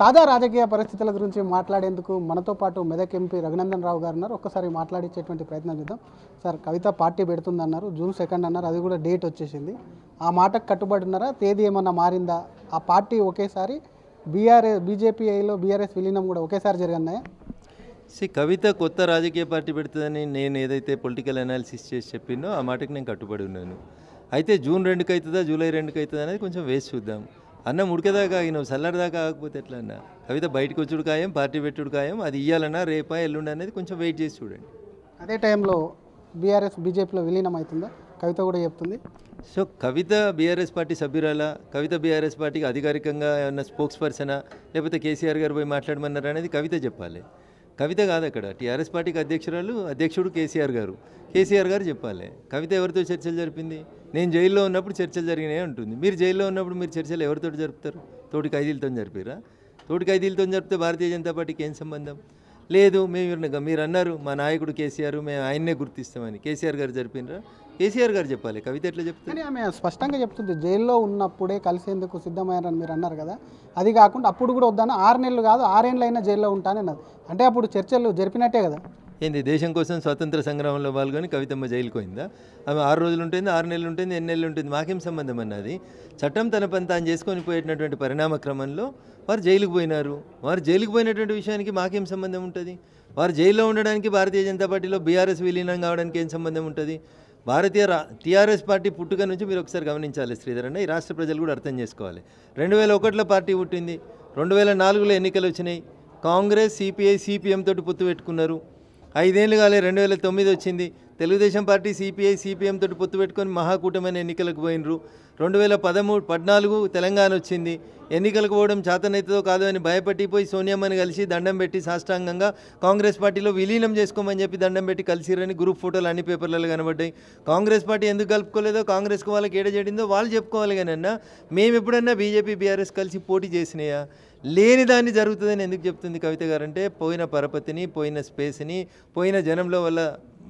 తాజా రాజకీయ పరిస్థితుల గురించి మాట్లాడేందుకు మనతో పాటు మెదక్ ఎంపీ రఘునందన్ రావు గారు ఉన్నారు. ఒక్కసారి మాట్లాడించేటువంటి ప్రయత్నం చేద్దాం. సార్, కవిత పార్టీ పెడుతుందన్నారు, June 2 అన్నారు, అది కూడా డేట్ వచ్చేసింది. ఆ మాటకు కట్టుబడి ఉన్నారా? తేదీ ఏమన్నా మారిందా? ఆ పార్టీ ఒకేసారి బీజేపీలో బీఆర్ఎస్ విలీనం కూడా ఒకేసారి జరిగినాయా? కవిత కొత్త రాజకీయ పార్టీ పెడుతుందని నేను ఏదైతే పొలిటికల్ అనాలిసిస్ చేసి చెప్పినో ఆ మాటకి నేను కట్టుబడి ఉన్నాను. అయితే June 2కి అవుతుందా, July 2కి అవుతుందా అనేది కొంచెం వేసి చూద్దాం. అన్నం ఉడికేదాకా నువ్వు చల్లరిదాకా ఆగకపోతే ఎట్లా అన్న? కవిత బయటకు వచ్చుడు ఖాయం, పార్టీ పెట్టుడు ఖాయం. అది ఇయ్యాలన్నా రేపా ఎల్లుండి అనేది కొంచెం వెయిట్ చేసి చూడండి. అదే టైంలో బీఆర్ఎస్ బీజేపీలో విలీనం అవుతుందా? కవిత కూడా చెప్తుంది. సో కవిత బీఆర్ఎస్ పార్టీ సభ్యురాలా, కవిత బీఆర్ఎస్ పార్టీకి అధికారికంగా ఏమన్నా స్పోక్స్ పర్సనా, లేకపోతే కేసీఆర్ గారు పోయి మాట్లాడమన్నారు అనేది కవిత చెప్పాలి. కవిత కాదు అక్కడ. టీఆర్ఎస్ పార్టీకి అధ్యక్షుడు కేసీఆర్ గారు చెప్పాలి. కవిత ఎవరితో చర్చలు జరిపింది? నేను జైల్లో ఉన్నప్పుడు చర్చలు జరిగినాయి అంటుంది. మీరు జైల్లో ఉన్నప్పుడు మీరు చర్చలు ఎవరితో జరుపుతారు? తోటి ఖైదీలతో జరిపారా? తోటి ఖైదీలతో జరిపితే భారతీయ జనతా పార్టీకి ఏం సంబంధం లేదు. మీరు అన్నారు మా నాయకుడు కేసీఆర్, మేము ఆయన్నే గుర్తిస్తామని. కేసీఆర్ గారు జరిపినరా? కేసీఆర్ గారు చెప్పాలి. కవిత ఎట్లా చెప్తుంది? ఆమె స్పష్టంగా చెప్తుంది, జైల్లో ఉన్నప్పుడే కలిసేందుకు సిద్ధమయ్యారని మీరు అన్నారు కదా. అది కాకుండా అప్పుడు కూడా వద్దాను, 6 నెలలు కాదు 6 ఏళ్ళు అయినా జైల్లో ఉంటానన్నది. అంటే అప్పుడు చర్చలు జరిపినట్టే కదా. ఏంది దేశం కోసం స్వతంత్ర సంగ్రామంలో పాల్గొని కవితమ్మ జైలుకు పోయిందా? ఆమె 6 రోజులు ఉంటుంది, 6 నెలలు ఉంటుంది, ఎన్ని నెలలు ఉంటుంది, మాకేం సంబంధం అన్నది. చట్టం తన పని తాను చేసుకొని పోయేటటువంటి పరిణామ క్రమంలో వారు జైలుకు పోయినారు. వారు జైలుకు పోయినటువంటి విషయానికి మాకేం సంబంధం ఉంటుంది? వారు జైల్లో ఉండడానికి భారతీయ జనతా పార్టీలో బీఆర్ఎస్ విలీనం కావడానికి ఏం సంబంధం ఉంటుంది? టీఆర్ఎస్ పార్టీ పుట్టుక నుంచి మీరు ఒకసారి గమనించాలి శ్రీధర్ అన్న. ఈ రాష్ట్ర ప్రజలు కూడా అర్థం చేసుకోవాలి. 2001లో పార్టీ పుట్టింది, 2004లో ఎన్నికలు వచ్చినాయి. కాంగ్రెస్, సిపిఐ, సిపిఎం తోటి పొత్తు పెట్టుకున్నారు. 5 ఏళ్ళు కాలే, 2009 వచ్చింది. తెలుగుదేశం పార్టీ సిపిఐ, సిపిఎం తోటి పొత్తు పెట్టుకొని మహాకూటమైన ఎన్నికలకు పోయినరు. 2014 తెలంగాణ వచ్చింది. ఎన్నికలకు పోవడం చేతనైతుందో కాదో అని భయపట్టిపోయి సోనియామ్మని కలిసి దండం పెట్టి సాష్టాంగంగా కాంగ్రెస్ పార్టీలో విలీనం చేసుకోమని చెప్పి దండం పెట్టి కలిసిరని గ్రూప్ ఫోటోలు అన్ని పేపర్లలో కనబడ్డాయి. కాంగ్రెస్ పార్టీ ఎందుకు కలుపుకోలేదో, కాంగ్రెస్కి వాళ్ళకి ఏడ చేయడిందో వాళ్ళు చెప్పుకోవాలి. కానీ అన్న, మేము ఎప్పుడన్నా బీజేపీ బీఆర్ఎస్ కలిసి పోటీ చేసినాయా? లేని దాన్ని జరుగుతుందని ఎందుకు చెప్తుంది కవిత గారు? అంటే పోయిన పరపతిని, పోయిన స్పేస్ని, పోయిన జనంలో వల్ల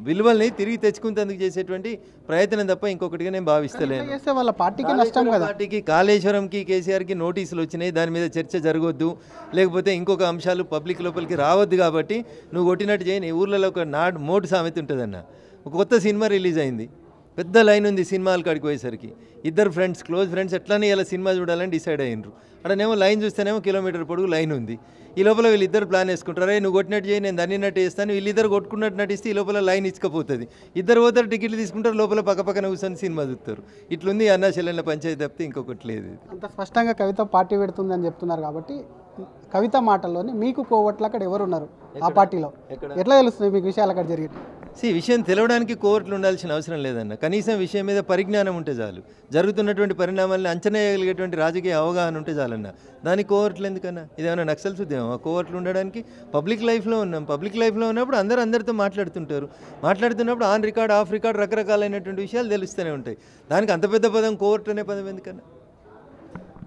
విలువల్ని తిరిగి తెచ్చుకునేందుకు చేసేటువంటి ప్రయత్నం తప్ప ఇంకొకటిగా నేను భావిస్తలేను. వాళ్ళ పార్టీకి నష్టం కదా. పార్టీకి కాళేశ్వరంకి, కేసీఆర్కి నోటీసులు వచ్చినాయి, దాని మీద చర్చ జరగొద్దు, లేకపోతే ఇంకొక అంశాలు పబ్లిక్ లోపలికి రావద్దు కాబట్టి నువ్వు కొట్టినట్టు చేయని. ఊర్లలో ఒక మోటు సామెత ఉంటుందన్న. ఒక కొత్త సినిమా రిలీజ్ అయింది, పెద్ద లైన్ ఉంది సినిమాలు కాడికి పోయేసరికి. ఇద్దరు ఫ్రెండ్స్, క్లోజ్ ఫ్రెండ్స్ ఎట్లానే ఇలా సినిమా చూడాలని డిసైడ్ అయ్యిండ్రు. అక్కడనేమో లైన్ చూస్తేనేమో కిలోమీటర్ పొడుగు లైన్ ఉంది. ఈ లోపల వీళ్ళిద్దరు ప్లాన్ వేసుకుంటారు, నువ్వు కొట్టినట్టు చేయి, నేను దన్నినట్టు చేస్తాను. వీళ్ళిద్దరు కొట్టుకున్నట్టు నటిస్తే ఈ లోపల లైన్ ఇచ్చుకపోతుంది. ఇద్దరు పోతారు, టికెట్లు తీసుకుంటారు, లోపల పక్కన కూర్చొని సినిమా చూస్తారు. ఇట్లుంది అన్నా చెల్లెళ్ళ పంచాయతీ తప్పితే ఇంకొకటి లేదు. అంత స్పష్టంగా కవిత పార్టీ పెడుతుందని చెప్తున్నారు కాబట్టి కవిత మాటల్లోనే మీకు కోవట్లు అక్కడ ఎవరు ఉన్నారు ఆ పార్టీలో ఎట్లా తెలుస్తుంది మీకు విషయాలు అక్కడ జరిగింది? విషయం తెలవడానికి కోర్టులు ఉండాల్సిన అవసరం లేదన్న. కనీసం విషయం మీద పరిజ్ఞానం ఉంటే చాలు. జరుగుతున్నటువంటి పరిణామాలను అంచనా వేయగలిగేటువంటి రాజకీయ అవగాహన ఉంటే చాలన్న. దానికి కోర్టులు ఎందుకన్నా? ఇదేమన్నా నక్సల్స్ ఉద్యమం? ఆ కోర్టులు ఉండడానికి పబ్లిక్ లైఫ్లో ఉన్నాం. పబ్లిక్ లైఫ్లో ఉన్నప్పుడు అందరితో మాట్లాడుతున్నప్పుడు ఆన్ రికార్డ్, ఆఫ్ రికార్డ్ రకరకాలైనటువంటి విషయాలు తెలుస్తూనే ఉంటాయి. దానికి అంత పెద్ద పదం కోర్టు అనే పదం ఎందుకన్నా?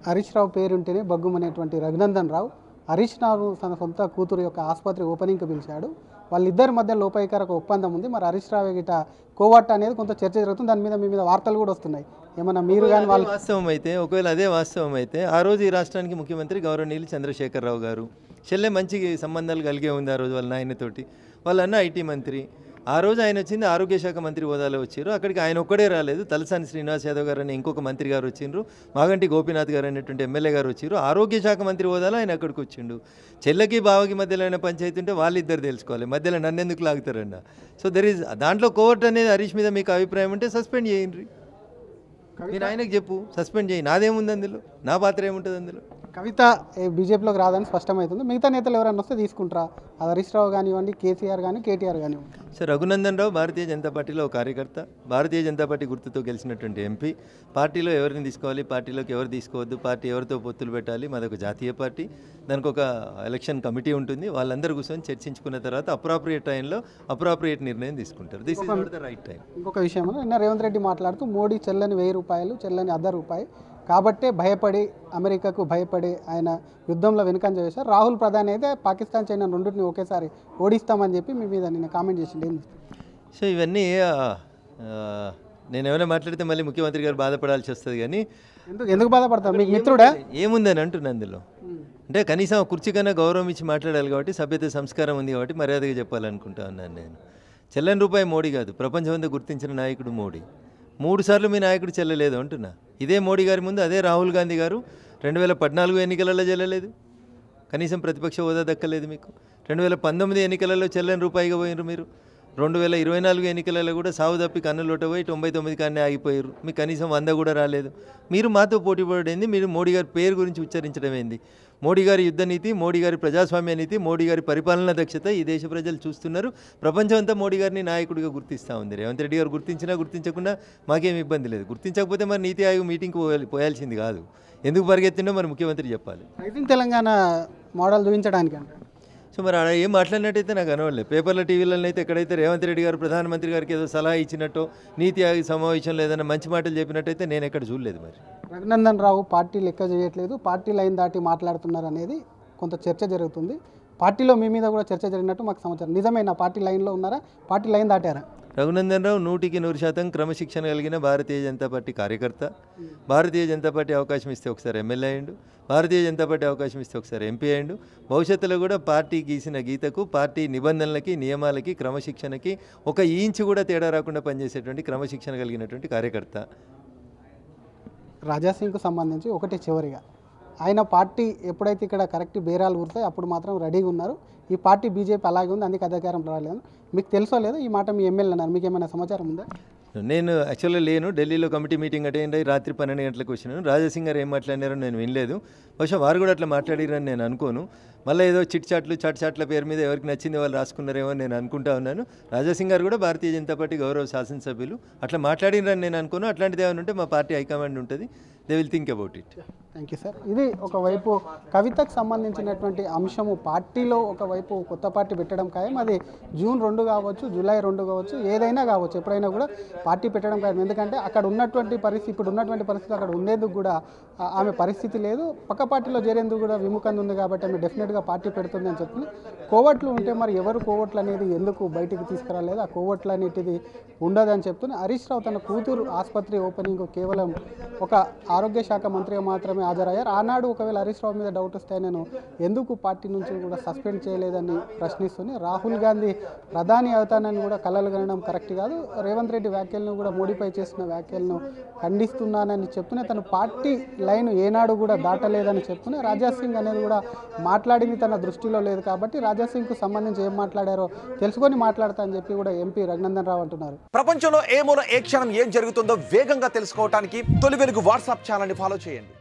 హరీష్ రావు పేరుంటేనే బగ్గుమనేటువంటి రఘునందన్ రావు హరీష్ రావు తన సొంత కూతురు యొక్క ఆసుపత్రి ఓపెనింగ్కి పిలిచాడు. వాళ్ళిద్దరి మధ్య లోపాయికారక ఒప్పందం ఉంది. మరి హరీష్ రావు గిట కోవట్ అనేది కొంత చర్చ జరుగుతుంది. దాని మీద మీ మీద వార్తలు కూడా వస్తున్నాయి. ఏమన్నా మీరు కానీ వాళ్ళు వాస్తవం అయితే, ఒకవేళ అదే వాస్తవం అయితే, ఆ రోజు ఈ రాష్ట్రానికి ముఖ్యమంత్రి గౌరవనీయులు చంద్రశేఖరరావు గారు చెల్లె మంచి సంబంధాలు కలిగే ఉంది. ఆ రోజు వాళ్ళ నాయనతోటి. వాళ్ళ అన్న ఐటీ మంత్రి. ఆ రోజు ఆయన వచ్చింది ఆరోగ్య శాఖ మంత్రి హోదాలో వచ్చారు. అక్కడికి ఆయన ఒక్కడే రాలేదు, తలసాని శ్రీనివాస్ యాదవ్ గారు అని ఇంకొక మంత్రి గారు వచ్చిండ్రు, మాగంటి గోపీనాథ్ గారు అనేటువంటి ఎమ్మెల్యే గారు వచ్చారు. ఆరోగ్య శాఖ మంత్రి హోదాలో ఆయన అక్కడికి వచ్చిండు. చెల్లెకి బావకి మధ్యలో అయిన పంచాయతీ ఉంటే వాళ్ళిద్దరు తెలుసుకోవాలి, మధ్యలో నన్ను ఎందుకు లాగుతారన్న. సో దాంట్లో కోర్టు అనేది హరీష్ మీద మీకు అభిప్రాయం ఉంటే సస్పెండ్ చేయండి. మీరు ఆయనకు చెప్పు, సస్పెండ్ చేయి. నాదేముంది అందులో? నా పాత్ర ఏముంటుంది అందులో? కవిత బీజేపీలోకి రాదని స్పష్టమవుతుంది. మిగతా నేతలు ఎవరైనా వస్తే తీసుకుంటారా? అది హరీష్ రావు కానివ్వండి, కేసీఆర్ కానీ, కేటీఆర్ కానివ్వండి. సార్, రఘునందన్ రావు భారతీయ జనతా పార్టీలో ఒక కార్యకర్త, భారతీయ జనతా పార్టీ గుర్తుతో గెలిచినటువంటి ఎంపీ. పార్టీలో ఎవరిని తీసుకోవాలి, పార్టీలోకి ఎవరు తీసుకోవద్దు, పార్టీ ఎవరితో పొత్తులు పెట్టాలి, మాదొక జాతీయ పార్టీ. దానికి ఒక ఎలక్షన్ కమిటీ ఉంటుంది. వాళ్ళందరూ కూర్చొని చర్చించుకున్న తర్వాత అప్రాప్రియేట్ టైంలో అప్రాప్రియేట్ నిర్ణయం తీసుకుంటారు. This is not the right time. ఇంకొక విషయం, నిన్న రేవంత్ రెడ్డి మాట్లాడుతూ మోడీ చెల్లని ₹1000, చెల్లని ₹1 కాబట్టే అమెరికాకు భయపడి ఆయన యుద్ధంలో వెనుకంజ వేశారు. రాహుల్ ప్రధాని అయితే పాకిస్తాన్, చైనా రెండింటిని ఒకేసారి ఓడిస్తామని చెప్పి మీ మీద నిన్న కామెంట్ చేసింది. సో ఇవన్నీ నేను ఏమైనా మాట్లాడితే మళ్ళీ ముఖ్యమంత్రి గారు బాధపడాల్సి వస్తుంది. కానీ ఎందుకు బాధపడతారు? మీకు మిత్రుడా? ఏముందని అంటున్నా అందులో. అంటే కనీసం ఆ కుర్చీ కన్నా గౌరవం ఇచ్చి మాట్లాడాలి కాబట్టి సభ్యత సంస్కారం ఉంది కాబట్టి మర్యాదగా చెప్పాలనుకుంటా ఉన్నాను నేను. చెల్లని రూపాయి మోడీ కాదు, ప్రపంచమంతా గుర్తించిన నాయకుడు మోడీ. 3 సార్లు మీ నాయకుడు చెల్లలేదు అంటున్నా. ఇదే మోడీ గారి ముందు అదే రాహుల్ గాంధీ గారు 2014 ఎన్నికలలో చెల్లలేదు, కనీసం ప్రతిపక్ష హోదా దక్కలేదు మీకు. 2019 ఎన్నికలలో చెల్లని రూపాయిగా పోయినారు మీరు. 2024 ఎన్నికలలో కూడా సాగు తప్పి కన్నులోట పోయి 99 కాన్నే ఆగిపోయారు. మీకు కనీసం 100 కూడా రాలేదు. మీరు మాతో పోటీ పడేది, మీరు మోడీ గారి పేరు గురించి ఉచ్చరించడం ఏంది? మోడీ గారి యుద్ధ నీతి, మోడీ గారి ప్రజాస్వామ్య నీతి, మోడీ గారి పరిపాలనా దక్షత ఈ దేశ ప్రజలు చూస్తున్నారు. ప్రపంచం అంతా మోడీ గారిని నాయకుడిగా గుర్తిస్తూ ఉంది. రేవంత్ రెడ్డి గారు గుర్తించినా గుర్తించకుండా మాకేం ఇబ్బంది లేదు. గుర్తించకపోతే మరి నీతి ఆయోగ్ మీటింగ్కి పోయాల్సింది కాదు. ఎందుకు పరిగెత్తిండో మరి ముఖ్యమంత్రి చెప్పాలి. రైజింగ్ తెలంగాణ మోడల్ చూపించడానికి అంటే సో మరి ఆడ ఏం మాట్లాడినట్టయితే నాకు అనవలేదు. పేపర్ల టీవీలలో అయితే ఎక్కడైతే రేవంత్ రెడ్డి గారు ప్రధానమంత్రి గారికి ఏదో సలహా ఇచ్చినట్టో నీతి ఆయోగ్ సమావేశంలో ఏదైనా మంచి మాటలు చెప్పినట్టయితే నేను ఎక్కడ చూడలేదు. మరి రఘునందన్ రావు పార్టీ లెక్క చేయట్లేదు, పార్టీ లైన్ దాటి మాట్లాడుతున్నారు అనేది కొంత చర్చ జరుగుతుంది. పార్టీలో మీ మీద కూడా చర్చ జరిగినట్టు మాకు సమాచారం. నిజమేనా? పార్టీ లైన్లో ఉన్నారా? పార్టీ లైన్ దాటారా? రఘునందన్ రావు 100% క్రమశిక్షణ కలిగిన భారతీయ జనతా పార్టీ కార్యకర్త. భారతీయ జనతా పార్టీ అవకాశం ఇస్తే ఒకసారి ఎమ్మెల్యే అయ్యిండు, భారతీయ జనతా పార్టీ అవకాశం ఇస్తే ఒకసారి ఎంపీ అయ్యిండు. భవిష్యత్తులో కూడా పార్టీ గీసిన గీతకు, పార్టీ నిబంధనలకి, నియమాలకి, క్రమశిక్షణకి ఒక ఇంచు కూడా తేడా రాకుండా పనిచేసేటువంటి క్రమశిక్షణ కలిగినటువంటి కార్యకర్త. రాజాసింగ్కు సంబంధించి ఒకటి చివరిగా, ఆయన పార్టీ ఎప్పుడైతే ఇక్కడ కరెక్ట్ బేరాలు ఊరుతాయి అప్పుడు మాత్రం రెడీగా ఉన్నారు. ఈ పార్టీ బీజేపీ అలాగే ఉంది, అందుకే అధికారం రాలేదు. మీకు తెలుసో లేదో ఈ మాట మీ ఎమ్మెల్యే అన్నారు, మీకు ఏమైనా సమాచారం ఉందా? నేను యాక్చువల్గా లేను, ఢిల్లీలో కమిటీ మీటింగ్ అటెండ్ అయ్యి రాత్రి 12 గంటలకు వచ్చినాను. రాజాసింగ్ గారు ఏం మాట్లాడినారో నేను వినలేదు. బహుశా వారు కూడా అట్లా మాట్లాడిరని నేను అనుకోను. మళ్ళీ ఏదో చాట్ల పేరు మీద ఎవరికి నచ్చింది వాళ్ళు రాసుకున్నారేమో అని నేను అనుకుంటా ఉన్నాను. రాజాసింగ్ గారు కూడా భారతీయ జనతా పార్టీ గౌరవ శాసనసభ్యులు, అట్లా మాట్లాడినని నేను అనుకోను. అట్లాంటిది ఏమైనా ఉంటే మా పార్టీ హైకమాండ్ ఉంటుంది, they will think about it. Thank you sir. ఇది ఒకవైపు కవితకు సంబంధించినటువంటి అంశము. పార్టీలో ఒకవైపు కొత్త పార్టీ పెట్టడం ఖాయం, అది జూన్ 2 కావచ్చు, జూలై 2 కావచ్చు, ఏదైనా కావచ్చు, ఎప్పుడైనా కూడా పార్టీ పెట్టడం ఖాయం. ఎందుకంటే అక్కడ ఉన్నటువంటి పరిస్థితి, ఇప్పుడు ఉన్నటువంటి పరిస్థితి అక్కడ ఉండేందుకు కూడా ఆమె పరిస్థితి లేదు, పక్క పార్టీలో చేరేందుకు కూడా విముఖంగా ఉంది. కాబట్టి ఆమె డెఫినెట్గా పార్టీ పెడుతుంది అని చెప్తుంది. కోవట్లు ఉంటే మరి ఎవరు కోవట్లు అనేది ఎందుకు బయటికి తీసుకురాలేదు, ఆ కోవట్లు అనేటిది ఉండదని చెప్తుంది. హరీష్ రావు తన కూతురు ఆసుపత్రి ఓపెనింగ్ కేవలం ఒక ఆరోగ్య శాఖ మంత్రిగా మాత్రమే హాజరయ్యారు. ఆనాడు ఒకవేళ హరీష్ రావు మీద డౌట్ వస్తే నేను ఎందుకు పార్టీ నుంచి కూడా సస్పెండ్ చేయలేదని ప్రశ్నిస్తుంది. రాహుల్ గాంధీ ప్రధాని అవుతానని కూడా కలలు కనడం కరెక్ట్ కాదు. రేవంత్ రెడ్డి వ్యాఖ్యలను కూడా మోడీపై చేసిన వ్యాఖ్యలను ఖండిస్తున్నానని చెప్తూనే తన పార్టీ లైన్ ఏనాడు కూడా దాటలేదని చెప్తూనే రాజాసింగ్ అనేది కూడా మాట్లాడింది తన దృష్టిలో లేదు. కాబట్టి రాజాసింగ్కు సంబంధించి ఏం మాట్లాడారో తెలుసుకొని మాట్లాడతా అని చెప్పి కూడా ఎంపీ రఘునందన్ రావు అంటున్నారు. ప్రపంచంలో ఏ మూల ఏ క్షణం ఏం జరుగుతుందో వేగంగా తెలుసుకోవడానికి తొలి వెలుగు వాట్సాప్ ఛానల్ని ఫాలో చేయండి.